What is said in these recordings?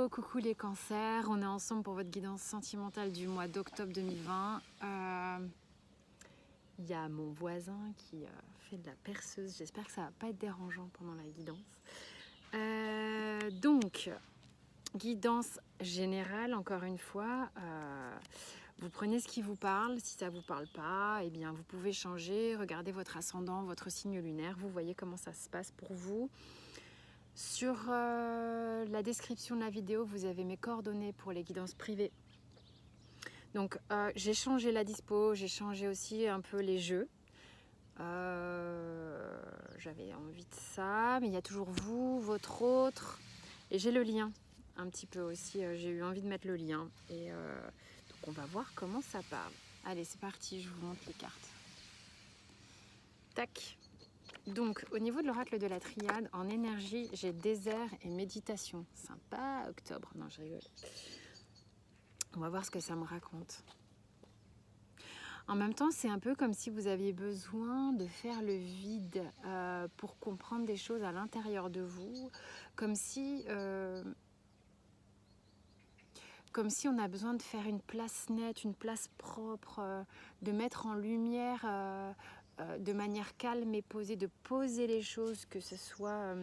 coucou les cancers, on est ensemble pour votre guidance sentimentale du mois d'octobre 2020. Il y a mon voisin qui fait de la perceuse, j'espère que ça va pas être dérangeant pendant la guidance. Donc, guidance générale, encore une fois, vous prenez ce qui vous parle, si ça vous parle pas, eh bien vous pouvez changer, regardez votre ascendant, votre signe lunaire, vous voyez comment ça se passe pour vous. Sur la description de la vidéo, vous avez mes coordonnées pour les guidances privées. Donc j'ai changé la dispo, j'ai changé aussi un peu les jeux. J'avais envie de ça, mais il y a toujours vous, votre autre. Et j'ai le lien un petit peu aussi, j'ai eu envie de mettre le lien. Et donc on va voir comment ça part. Allez, c'est parti, je vous montre les cartes. Tac. Donc, au niveau de l'oracle de la triade, en énergie, j'ai désert et méditation. Sympa, octobre. Non, je rigole. On va voir ce que ça me raconte. En même temps, c'est un peu comme si vous aviez besoin de faire le vide pour comprendre des choses à l'intérieur de vous. Comme si on a besoin de faire une place nette, une place propre, de mettre en lumière de manière calme et posée, de poser les choses, que ce soit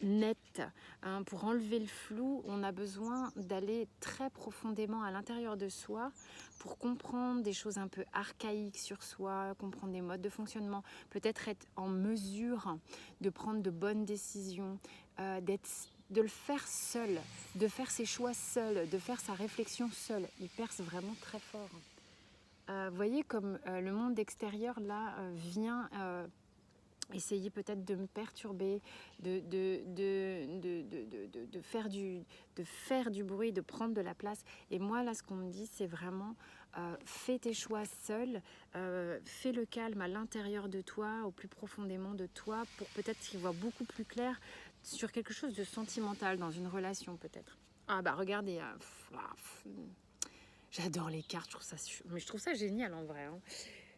net. Hein. Pour enlever le flou, on a besoin d'aller très profondément à l'intérieur de soi pour comprendre des choses un peu archaïques sur soi, comprendre des modes de fonctionnement, peut-être être en mesure de prendre de bonnes décisions, de le faire seul, de faire ses choix seul, de faire sa réflexion seul. Il perce vraiment très fort. Vous voyez comme le monde extérieur là vient essayer peut-être de me perturber, de faire du bruit, de prendre de la place. Et moi là ce qu'on me dit c'est vraiment fais tes choix seul, fais le calme à l'intérieur de toi, au plus profondément de toi, pour peut-être qu'il voit beaucoup plus clair sur quelque chose de sentimental dans une relation peut-être. Ah bah regardez, j'adore les cartes, je trouve ça génial en vrai. Hein.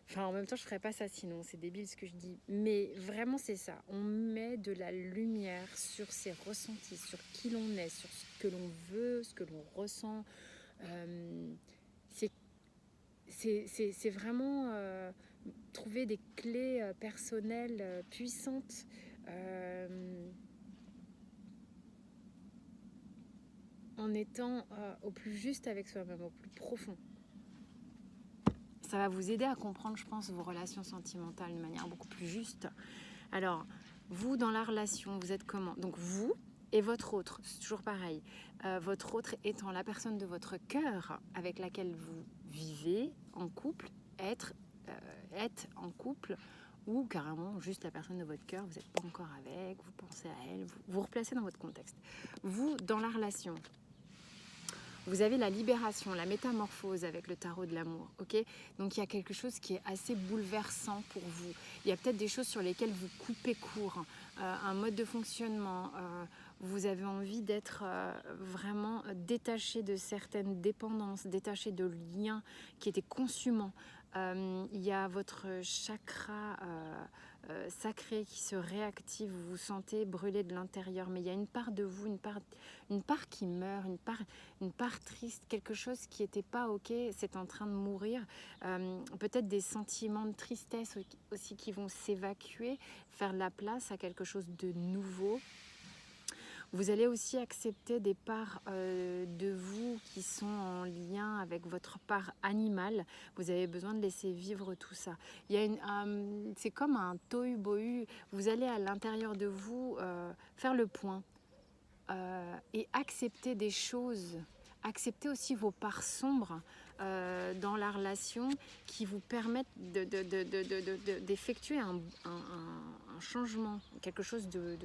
Enfin, en même temps, je ferais pas ça sinon, c'est débile ce que je dis. Mais vraiment, c'est ça. On met de la lumière sur ses ressentis, sur qui l'on est, sur ce que l'on veut, ce que l'on ressent. C'est vraiment trouver des clés personnelles puissantes. En étant au plus juste avec soi-même, au plus profond. Ça va vous aider à comprendre, je pense, vos relations sentimentales de manière beaucoup plus juste. Alors, vous, dans la relation, vous êtes comment? Donc, vous et votre autre, c'est toujours pareil. Votre autre étant la personne de votre cœur avec laquelle vous vivez en couple, être en couple, ou carrément juste la personne de votre cœur, vous n'êtes pas encore avec, vous pensez à elle, vous vous replacez dans votre contexte. Vous, dans la relation, vous avez la libération, la métamorphose avec le tarot de l'amour, ok? Donc il y a quelque chose qui est assez bouleversant pour vous. Il y a peut-être des choses sur lesquelles vous coupez court, un mode de fonctionnement. Vous avez envie d'être vraiment détaché de certaines dépendances, détaché de liens qui étaient consumants. Il y a votre chakra sacré qui se réactive, vous vous sentez brûler de l'intérieur, mais il y a une part de vous, une part qui meurt, une part triste, quelque chose qui n'était pas ok, c'est en train de mourir, peut-être des sentiments de tristesse aussi qui vont s'évacuer, faire de la place à quelque chose de nouveau. Vous allez aussi accepter des parts de vous qui sont en lien avec votre part animale. Vous avez besoin de laisser vivre tout ça. Il y a c'est comme un tohu-bohu. Vous allez à l'intérieur de vous faire le point et accepter des choses. Accepter aussi vos parts sombres dans la relation qui vous permettent d'effectuer un changement, quelque chose de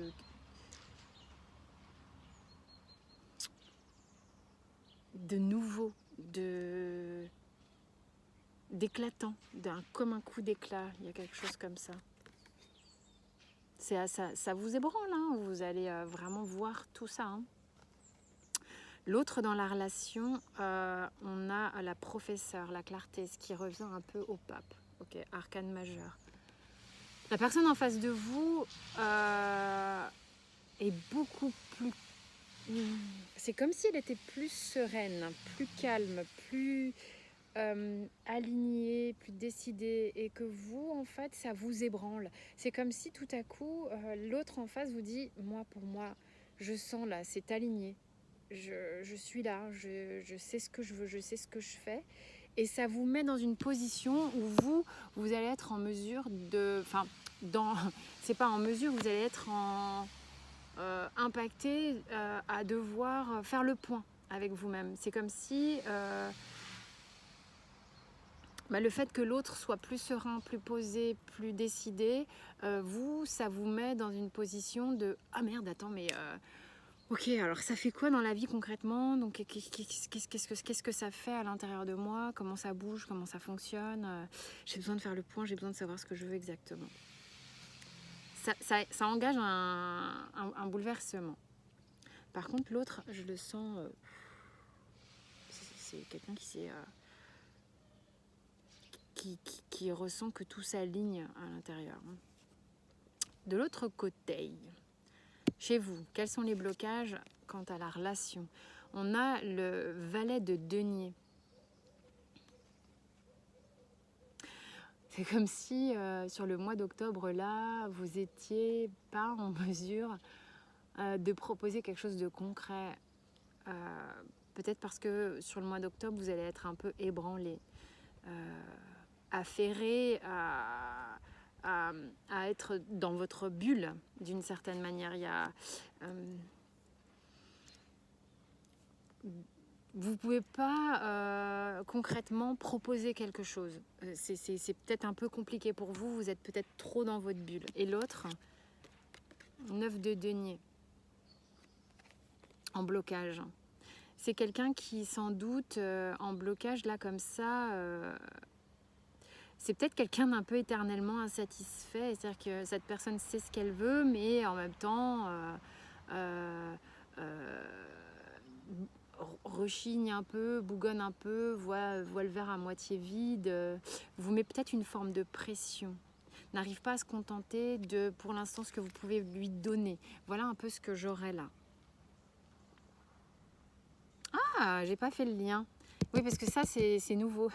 nouveau, d'éclatant, comme un coup d'éclat, il y a quelque chose comme ça. Ça vous ébranle, hein, vous allez vraiment voir tout ça. Hein. L'autre dans la relation, on a la professeure, la clarté, ce qui revient un peu au pape, ok, arcane majeur. La personne en face de vous est beaucoup plus... c'est comme si elle était plus sereine, plus calme, plus alignée, plus décidée, et que vous, en fait, ça vous ébranle. C'est comme si tout à coup, l'autre en face vous dit, moi, pour moi, je sens là, c'est aligné. Je suis là, je sais ce que je veux, je sais ce que je fais. Et ça vous met dans une position où vous allez être en mesure de... Enfin, c'est pas en mesure, vous allez être impacté à devoir faire le point avec vous-même. C'est comme si le fait que l'autre soit plus serein, plus posé, plus décidé, ça vous met dans une position de « Ah merde, attends, mais... ok, alors ça fait quoi dans la vie concrètement? Donc qu'est-ce que ça fait à l'intérieur de moi? Comment ça bouge? Comment ça fonctionne? J'ai besoin de faire le point, j'ai besoin de savoir ce que je veux exactement. » Ça engage un bouleversement. Par contre, l'autre, je le sens... c'est quelqu'un qui ressent que tout s'aligne à l'intérieur. De l'autre côté, chez vous, quels sont les blocages quant à la relation? On a le valet de denier. C'est comme si sur le mois d'octobre, là, vous n'étiez pas en mesure de proposer quelque chose de concret. Peut-être parce que sur le mois d'octobre, vous allez être un peu ébranlé, affairé à être dans votre bulle d'une certaine manière. Il y a... vous ne pouvez pas concrètement proposer quelque chose. C'est peut-être un peu compliqué pour vous, vous êtes peut-être trop dans votre bulle. Et l'autre, 9 de denier, en blocage. C'est quelqu'un qui, sans doute, en blocage, là, comme ça, c'est peut-être quelqu'un d'un peu éternellement insatisfait. C'est-à-dire que cette personne sait ce qu'elle veut, mais en même temps... rechigne un peu, bougonne un peu, voit le verre à moitié vide, vous met peut-être une forme de pression, n'arrive pas à se contenter de, pour l'instant, ce que vous pouvez lui donner. Voilà un peu ce que j'aurais là. Ah, j'ai pas fait le lien. Oui, parce que ça, c'est nouveau.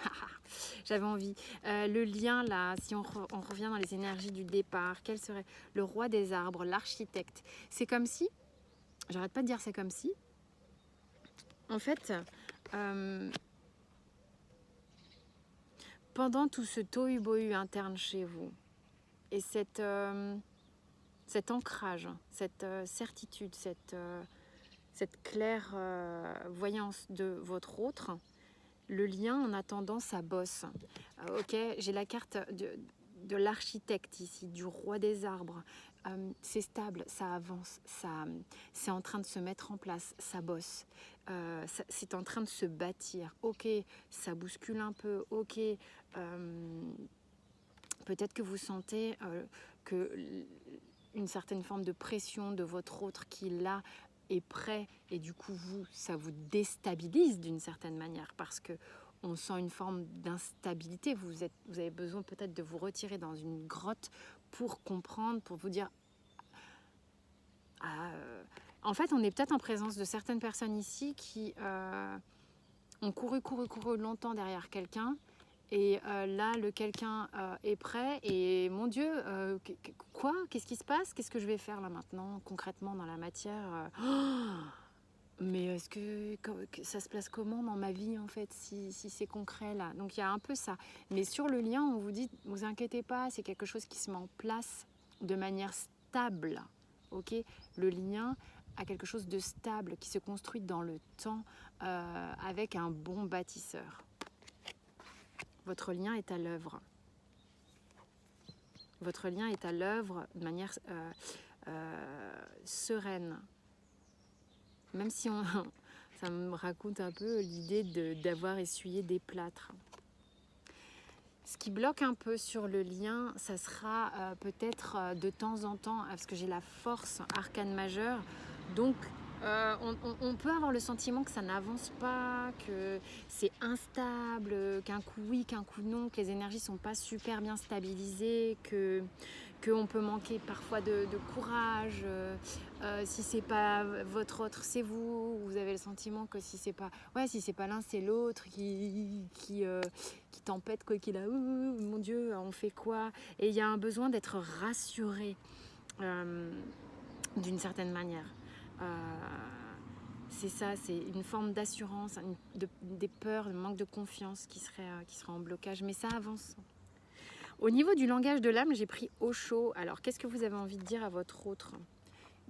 J'avais envie. Le lien, là, si on revient dans les énergies du départ, quel serait le roi des arbres, l'architecte? C'est comme si, j'arrête pas de dire c'est comme si, en fait, pendant tout ce tohu-bohu interne chez vous, et cet ancrage, cette certitude, cette claire voyance de votre autre, le lien, on a tendance à bosse. Ok, j'ai la carte de l'architecte ici, du roi des arbres. C'est stable, ça avance, c'est en train de se mettre en place, ça bosse. C'est en train de se bâtir. Ok, ça bouscule un peu. Ok, peut-être que vous sentez que une certaine forme de pression de votre autre qui là est prêt, et du coup ça vous déstabilise d'une certaine manière parce que on sent une forme d'instabilité. Vous avez besoin peut-être de vous retirer dans une grotte pour comprendre, pour vous dire en fait, on est peut-être en présence de certaines personnes ici qui ont couru longtemps derrière quelqu'un. Et là, le quelqu'un est prêt. Et mon Dieu, quoi? Qu'est-ce qui se passe? Qu'est-ce que je vais faire là maintenant, concrètement, dans la matière? Mais est-ce que ça se place comment dans ma vie, en fait, si c'est concret là? Donc, il y a un peu ça. Mais sur le lien, on vous dit, ne vous inquiétez pas, c'est quelque chose qui se met en place de manière stable. Ok, le lien a quelque chose de stable qui se construit dans le temps avec un bon bâtisseur. Votre lien est à l'œuvre. Votre lien est à l'œuvre de manière sereine. Même si ça me raconte un peu l'idée d'avoir essuyé des plâtres. Ce qui bloque un peu sur le lien, ça sera peut-être de temps en temps, parce que j'ai la force arcane majeure, donc On peut avoir le sentiment que ça n'avance pas, que c'est instable, qu'un coup oui, qu'un coup non, que les énergies sont pas super bien stabilisées, qu'on peut manquer parfois de courage. Si c'est pas votre autre, c'est vous. Vous avez le sentiment que si c'est pas l'un, c'est l'autre qui tempête quoi qu'il a. Ouh, mon Dieu, on fait quoi? Et il y a un besoin d'être rassuré d'une certaine manière. C'est ça, c'est une forme d'assurance, des peurs, le manque de confiance qui serait en blocage, mais ça avance. Au niveau du langage de l'âme, j'ai pris au chaud. Alors, qu'est-ce que vous avez envie de dire à votre autre?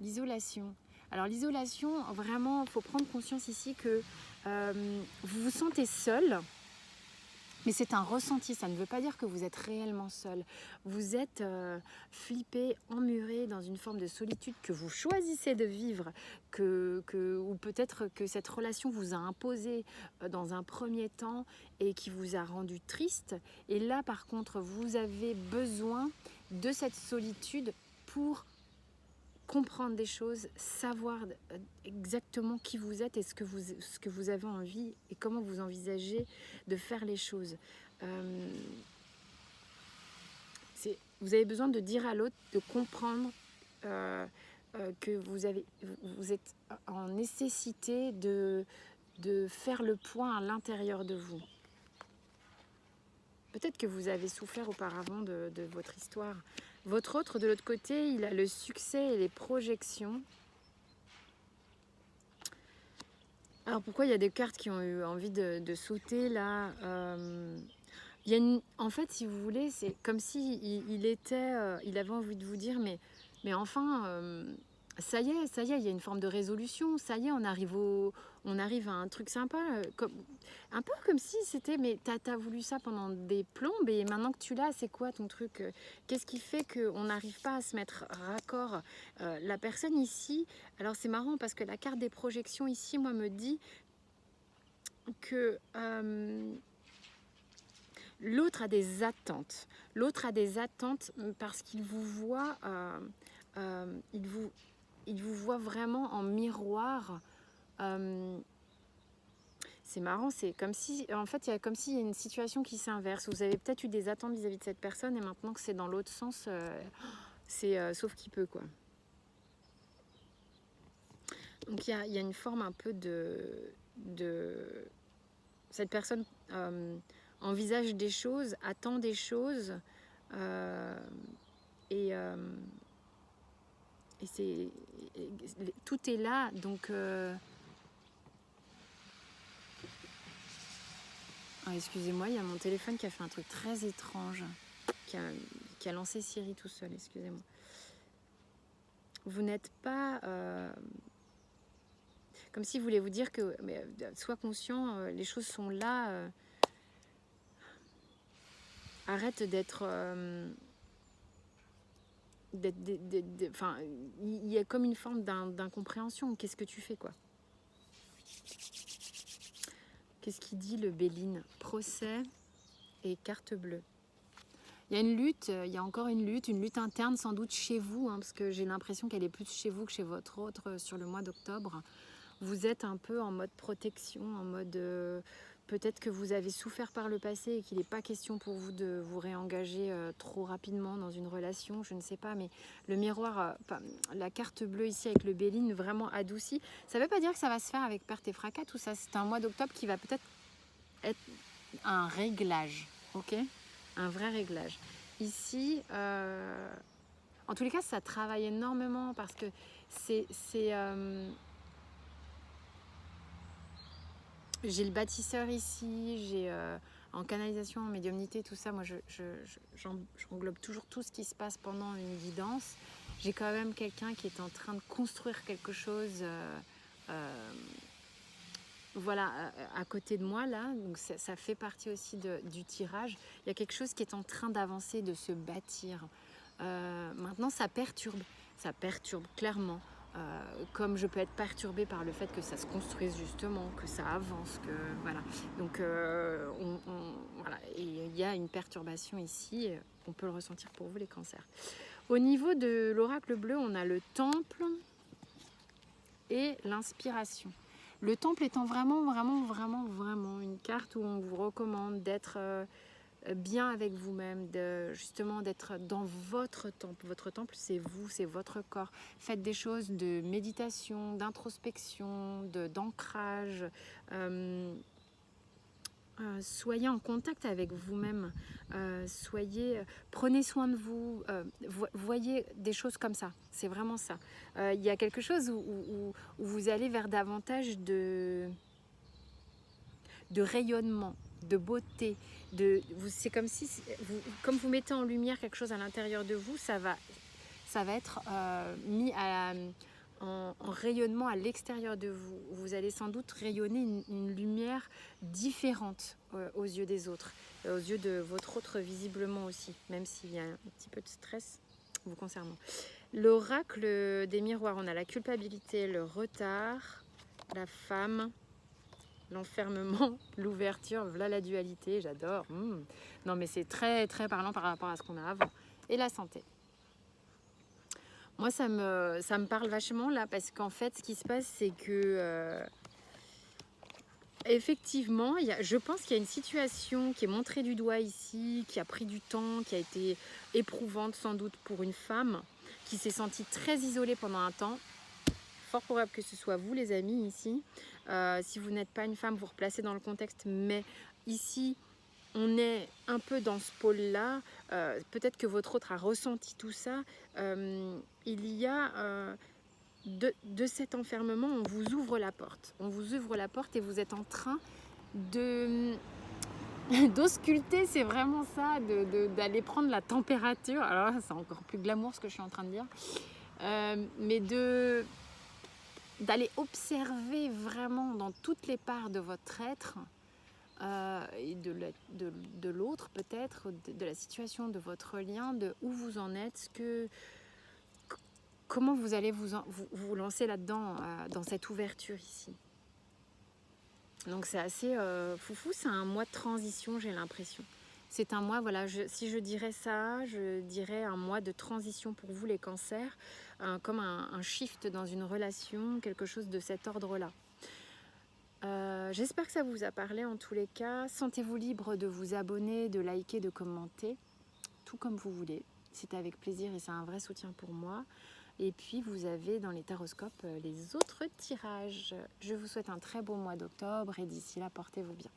L'isolation. Alors, l'isolation, vraiment, il faut prendre conscience ici que vous vous sentez seul, mais c'est un ressenti, ça ne veut pas dire que vous êtes réellement seul. Vous êtes flippé, emmuré dans une forme de solitude que vous choisissez de vivre, ou peut-être que cette relation vous a imposé dans un premier temps et qui vous a rendu triste. Et là, par contre, vous avez besoin de cette solitude pour comprendre des choses, savoir exactement qui vous êtes et ce que vous avez envie et comment vous envisagez de faire les choses. Vous avez besoin de dire à l'autre, de comprendre que vous êtes en nécessité de faire le point à l'intérieur de vous. Peut-être que vous avez souffert auparavant de votre histoire. Votre autre, de l'autre côté, il a le succès et les projections. Alors pourquoi il y a des cartes qui ont eu envie de sauter là en fait, si vous voulez, c'est comme si il avait envie de vous dire, mais enfin, ça y est, il y a une forme de résolution. Ça y est, on arrive à un truc sympa. Un peu comme si c'était, mais t'as voulu ça pendant des plombes et maintenant que tu l'as, c'est quoi ton truc? Qu'est-ce qui fait qu'on n'arrive pas à se mettre raccord? La personne ici, alors c'est marrant parce que la carte des projections ici, moi, me dit que l'autre a des attentes. L'autre a des attentes parce qu'il vous voit, il vous voit vraiment en miroir. C'est marrant, c'est comme si, en fait, il y a comme s'il y a une situation qui s'inverse. Vous avez peut-être eu des attentes vis-à-vis de cette personne et maintenant que c'est dans l'autre sens, c'est sauf qui peut, quoi. Donc il y a une forme un peu de cette personne envisage des choses, attend des choses et tout est là, donc excusez-moi, il y a mon téléphone qui a fait un truc très étrange, qui a lancé Siri tout seul, excusez-moi. Vous n'êtes pas comme s'il voulait vous dire que sois conscient, les choses sont là, arrête d'être enfin, il y a comme une forme d'incompréhension. Qu'est-ce que tu fais, quoi? Qu'est-ce qu'il dit le Béline? Procès et carte bleue. Il y a une lutte, il y a encore une lutte interne sans doute chez vous, parce que j'ai l'impression qu'elle est plus chez vous que chez votre autre sur le mois d'octobre. Vous êtes un peu en mode protection, en mode peut-être que vous avez souffert par le passé et qu'il n'est pas question pour vous de vous réengager trop rapidement dans une relation, je ne sais pas, mais le miroir, la carte bleue ici avec le Béline vraiment adouci, ça ne veut pas dire que ça va se faire avec perte et fracas, tout ça, c'est un mois d'octobre qui va peut-être être un réglage, ok? Un vrai réglage. Ici, en tous les cas, ça travaille énormément parce que j'ai le bâtisseur ici, j'ai en canalisation, en médiumnité, tout ça. Moi, j'englobe toujours tout ce qui se passe pendant une guidance. J'ai quand même quelqu'un qui est en train de construire quelque chose, voilà, à côté de moi là. Donc ça fait partie aussi du tirage. Il y a quelque chose qui est en train d'avancer, de se bâtir. Maintenant, ça perturbe clairement. Comme je peux être perturbée par le fait que ça se construise justement, que ça avance, que voilà. Donc voilà, et il y a une perturbation ici, on peut le ressentir pour vous les cancers. Au niveau de l'oracle bleu, on a le temple, et l'inspiration. Le temple étant vraiment une carte où on vous recommande d'être bien avec vous-même, justement d'être dans votre temple. Votre temple, c'est vous, c'est votre corps. Faites des choses de méditation, d'introspection, d'ancrage. Soyez en contact avec vous-même. Prenez soin de vous. Voyez des choses comme ça. C'est vraiment ça. Il y a quelque chose où vous allez vers davantage de rayonnement, de beauté. C'est comme si, comme vous mettez en lumière quelque chose à l'intérieur de vous, ça va être mis en rayonnement à l'extérieur de vous. Vous allez sans doute rayonner une lumière différente aux yeux des autres, aux yeux de votre autre visiblement aussi, même s'il y a un petit peu de stress vous concernant. L'oracle des miroirs, on a la culpabilité, le retard, la femme, l'enfermement, l'ouverture, voilà la dualité, j'adore. Non mais c'est très très parlant par rapport à ce qu'on a avant. Et la santé. Moi ça me parle vachement là parce qu'en fait ce qui se passe c'est que effectivement je pense qu'il y a une situation qui est montrée du doigt ici, qui a pris du temps, qui a été éprouvante sans doute pour une femme, qui s'est sentie très isolée pendant un temps. Fort probable que ce soit vous les amis ici. Si vous n'êtes pas une femme, vous replacez dans le contexte, mais ici on est un peu dans ce pôle-là. Peut-être que votre autre a ressenti tout ça. Il y a de cet enfermement, on vous ouvre la porte. On vous ouvre la porte et vous êtes en train d'ausculter, c'est vraiment ça, d'aller prendre la température. Alors là, c'est encore plus glamour ce que je suis en train de dire. Mais d'aller observer vraiment dans toutes les parts de votre être et de l'autre peut-être, de la situation, de votre lien, de où vous en êtes, comment vous allez vous lancer là-dedans, dans cette ouverture ici. Donc c'est assez foufou, c'est un mois de transition, j'ai l'impression. C'est un mois, voilà, si je dirais ça, je dirais un mois de transition pour vous les cancers, comme un shift dans une relation, quelque chose de cet ordre-là. J'espère que ça vous a parlé en tous les cas. Sentez-vous libre de vous abonner, de liker, de commenter, tout comme vous voulez. C'est avec plaisir et c'est un vrai soutien pour moi. Et puis vous avez dans les taroscopes les autres tirages. Je vous souhaite un très beau mois d'octobre et d'ici là, portez-vous bien.